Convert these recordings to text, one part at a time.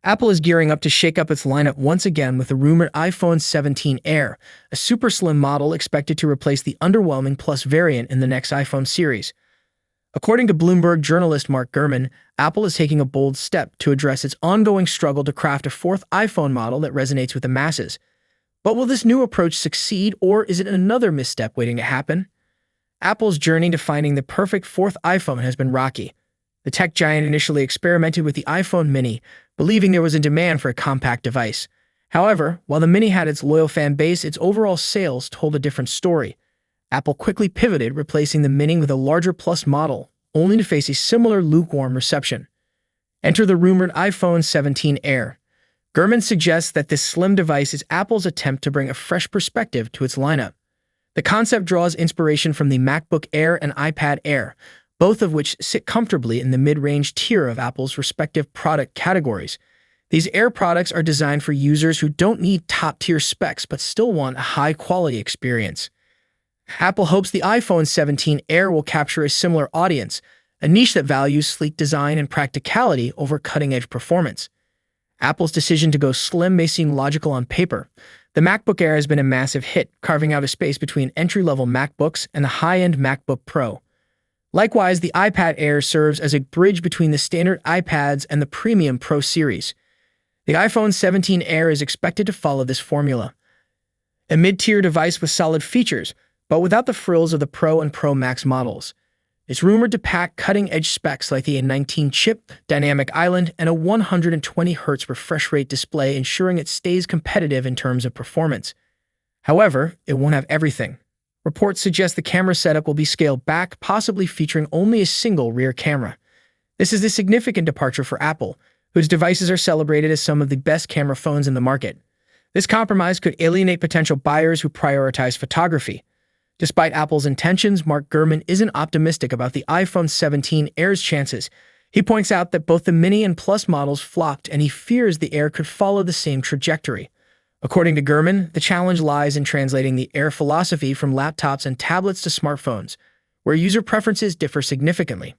Apple is gearing up to shake up its lineup once again with the rumored iPhone 17 Air, a super slim model expected to replace the underwhelming Plus variant in the next iPhone series. According to Bloomberg journalist Mark Gurman, Apple is taking a bold step to address its ongoing struggle to craft a fourth iPhone model that resonates with the masses. But will this new approach succeed, or is it another misstep waiting to happen? Apple's journey to finding the perfect fourth iPhone has been rocky. The tech giant initially experimented with the iPhone mini, believing there was a demand for a compact device. However, while the mini had its loyal fan base, its overall sales told a different story. Apple quickly pivoted, replacing the mini with a larger Plus model, only to face a similar lukewarm reception. Enter the rumored iPhone 17 Air. Gurman suggests that this slim device is Apple's attempt to bring a fresh perspective to its lineup. The concept draws inspiration from the MacBook Air and iPad Air, both of which sit comfortably in the mid-range tier of Apple's respective product categories. These Air products are designed for users who don't need top-tier specs but still want a high-quality experience. Apple hopes the iPhone 17 Air will capture a similar audience, a niche that values sleek design and practicality over cutting-edge performance. Apple's decision to go slim may seem logical on paper. The MacBook Air has been a massive hit, carving out a space between entry-level MacBooks and the high-end MacBook Pro. Likewise, the iPad Air serves as a bridge between the standard iPads and the premium Pro series. The iPhone 17 Air is expected to follow this formula. A mid-tier device with solid features, but without the frills of the Pro and Pro Max models. It's rumored to pack cutting-edge specs like the A19-chip, dynamic island, and a 120Hz refresh rate display, ensuring it stays competitive in terms of performance. However, it won't have everything. Reports suggest the camera setup will be scaled back, possibly featuring only a single rear camera. This is a significant departure for Apple, whose devices are celebrated as some of the best camera phones in the market. This compromise could alienate potential buyers who prioritize photography. Despite Apple's intentions, Mark Gurman isn't optimistic about the iPhone 17 Air's chances. He points out that both the Mini and Plus models flopped, and he fears the Air could follow the same trajectory. According to Gurman, the challenge lies in translating the Air philosophy from laptops and tablets to smartphones, where user preferences differ significantly.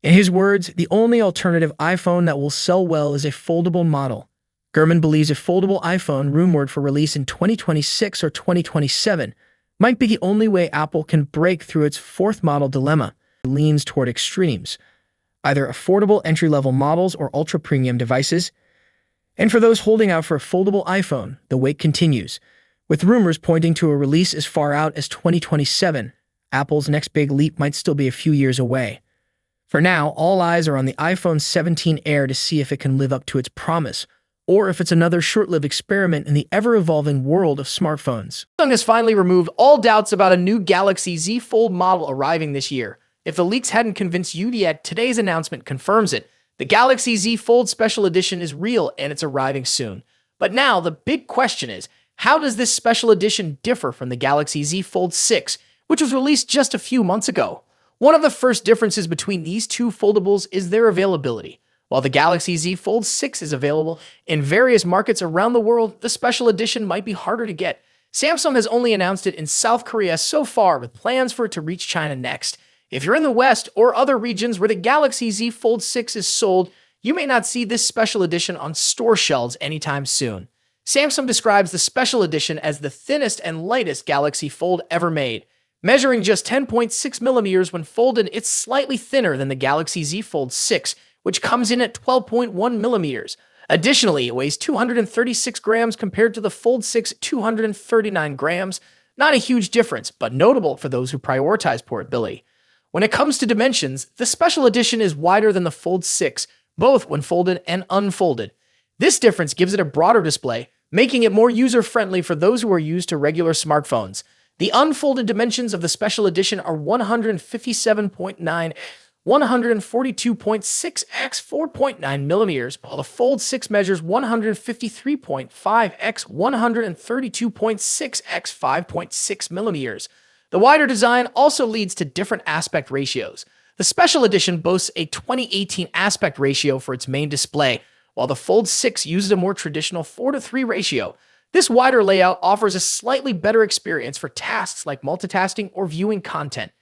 In his words, the only alternative iPhone that will sell well is a foldable model. Gurman believes a foldable iPhone, rumored for release in 2026 or 2027, might be the only way Apple can break through its fourth model dilemma. It leans toward extremes, either affordable entry-level models or ultra-premium devices. And for those holding out for a foldable iPhone, the wait continues, with rumors pointing to a release as far out as 2027. Apple's next big leap might still be a few years away. For now, all eyes are on the iPhone 17 Air to see if it can live up to its promise, or if it's another short-lived experiment in the ever-evolving world of smartphones. Samsung has finally removed all doubts about a new Galaxy Z Fold model arriving this year. If the leaks hadn't convinced you yet, today's announcement confirms it. The Galaxy Z Fold Special Edition is real, and it's arriving soon. But now, the big question is, how does this special edition differ from the Galaxy Z Fold 6, which was released just a few months ago? One of the first differences between these two foldables is their availability. While the Galaxy Z Fold 6 is available in various markets around the world, the special edition might be harder to get. Samsung has only announced it in South Korea so far, with plans for it to reach China next. If you're in the West or other regions where the Galaxy Z Fold 6 is sold, you may not see this special edition on store shelves anytime soon. Samsung describes the special edition as the thinnest and lightest Galaxy Fold ever made. Measuring just 10.6 millimeters when folded, it's slightly thinner than the Galaxy Z Fold 6, which comes in at 12.1 millimeters. Additionally, it weighs 236 grams compared to the Fold 6 239 grams. Not a huge difference, but notable for those who prioritize portability. When it comes to dimensions, the special edition is wider than the Fold 6, both when folded and unfolded. This difference gives it a broader display, making it more user-friendly for those who are used to regular smartphones. The unfolded dimensions of the special edition are 157.9 142.6 x 4.9 millimeters, while the Fold 6 measures 153.5 x 132.6 x 5.6 millimeters. The wider design also leads to different aspect ratios. The special edition boasts a 2018 aspect ratio for its main display, while the Fold 6 uses a more traditional 4:3 ratio. This wider layout offers a slightly better experience for tasks like multitasking or viewing content.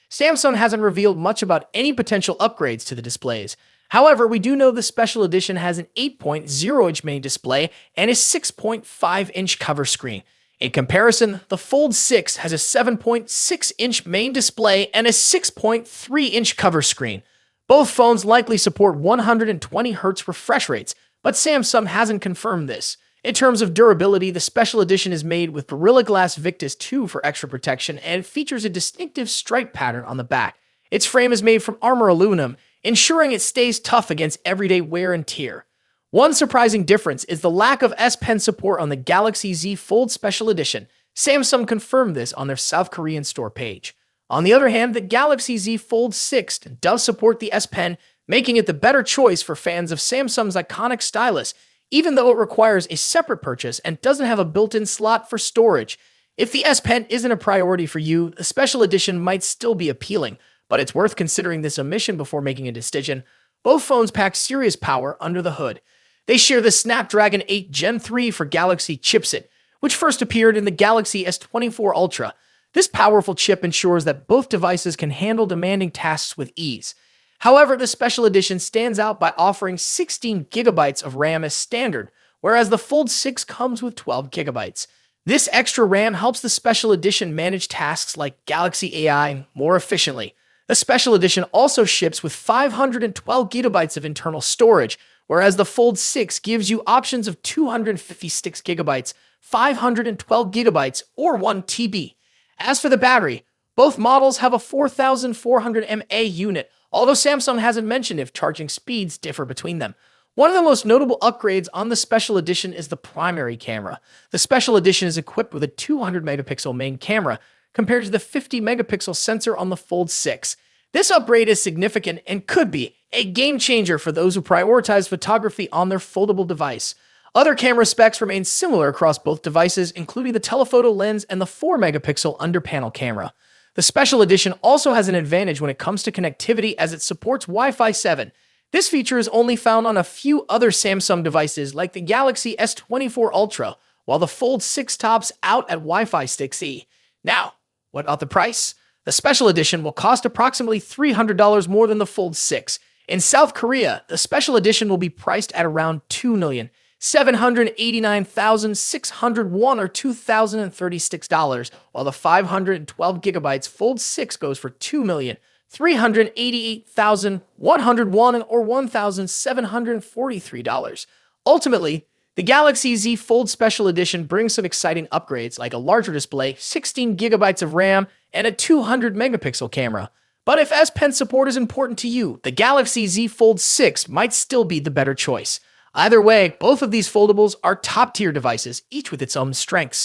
Samsung hasn't revealed much about any potential upgrades to the displays. However, we do know the special edition has an 8.0-inch main display and a 6.5-inch cover screen. In comparison, the Fold 6 has a 7.6-inch main display and a 6.3-inch cover screen. Both phones likely support 120 Hz refresh rates, but Samsung hasn't confirmed this. In terms of durability, the special edition is made with Gorilla Glass Victus 2 for extra protection and features a distinctive stripe pattern on the back. Its frame is made from armor aluminum, ensuring it stays tough against everyday wear and tear. One surprising difference is the lack of S Pen support on the Galaxy Z Fold Special Edition. Samsung confirmed this on their South Korean store page. On the other hand, the Galaxy Z Fold 6 does support the S Pen, making it the better choice for fans of Samsung's iconic stylus, even though it requires a separate purchase and doesn't have a built-in slot for storage. If the S Pen isn't a priority for you, the Special Edition might still be appealing, but it's worth considering this omission before making a decision. Both phones pack serious power under the hood. They share the Snapdragon 8 Gen 3 for Galaxy chipset, which first appeared in the Galaxy S24 Ultra. This powerful chip ensures that both devices can handle demanding tasks with ease. However, the Special Edition stands out by offering 16 GB of RAM as standard, whereas the Fold 6 comes with 12 GB. This extra RAM helps the Special Edition manage tasks like Galaxy AI more efficiently. The Special Edition also ships with 512 GB of internal storage, whereas the Fold 6 gives you options of 256 GB, 512 GB, or 1 TB. As for the battery, both models have a 4400 mAh unit, although Samsung hasn't mentioned if charging speeds differ between them. One of the most notable upgrades on the Special Edition is the primary camera. The Special Edition is equipped with a 200-megapixel main camera, compared to the 50-megapixel sensor on the Fold 6. This upgrade is significant and could be a game changer for those who prioritize photography on their foldable device. Other camera specs remain similar across both devices, including the telephoto lens and the 4-megapixel under-panel camera. The Special Edition also has an advantage when it comes to connectivity as it supports Wi-Fi 7. This feature is only found on a few other Samsung devices like the Galaxy S24 Ultra, while the Fold 6 tops out at Wi-Fi 6E. Now, what about the price? The Special Edition will cost approximately $300 more than the Fold 6. In South Korea, the Special Edition will be priced at around $2,789,601 or $2,036, while the 512 GB Fold 6 goes for $2,388,101 or $1,743. Ultimately, the Galaxy Z Fold Special Edition brings some exciting upgrades like a larger display, 16 GB of RAM, and a 200-megapixel camera. But if S Pen support is important to you, the Galaxy Z Fold 6 might still be the better choice. Either way, both of these foldables are top-tier devices, each with its own strengths.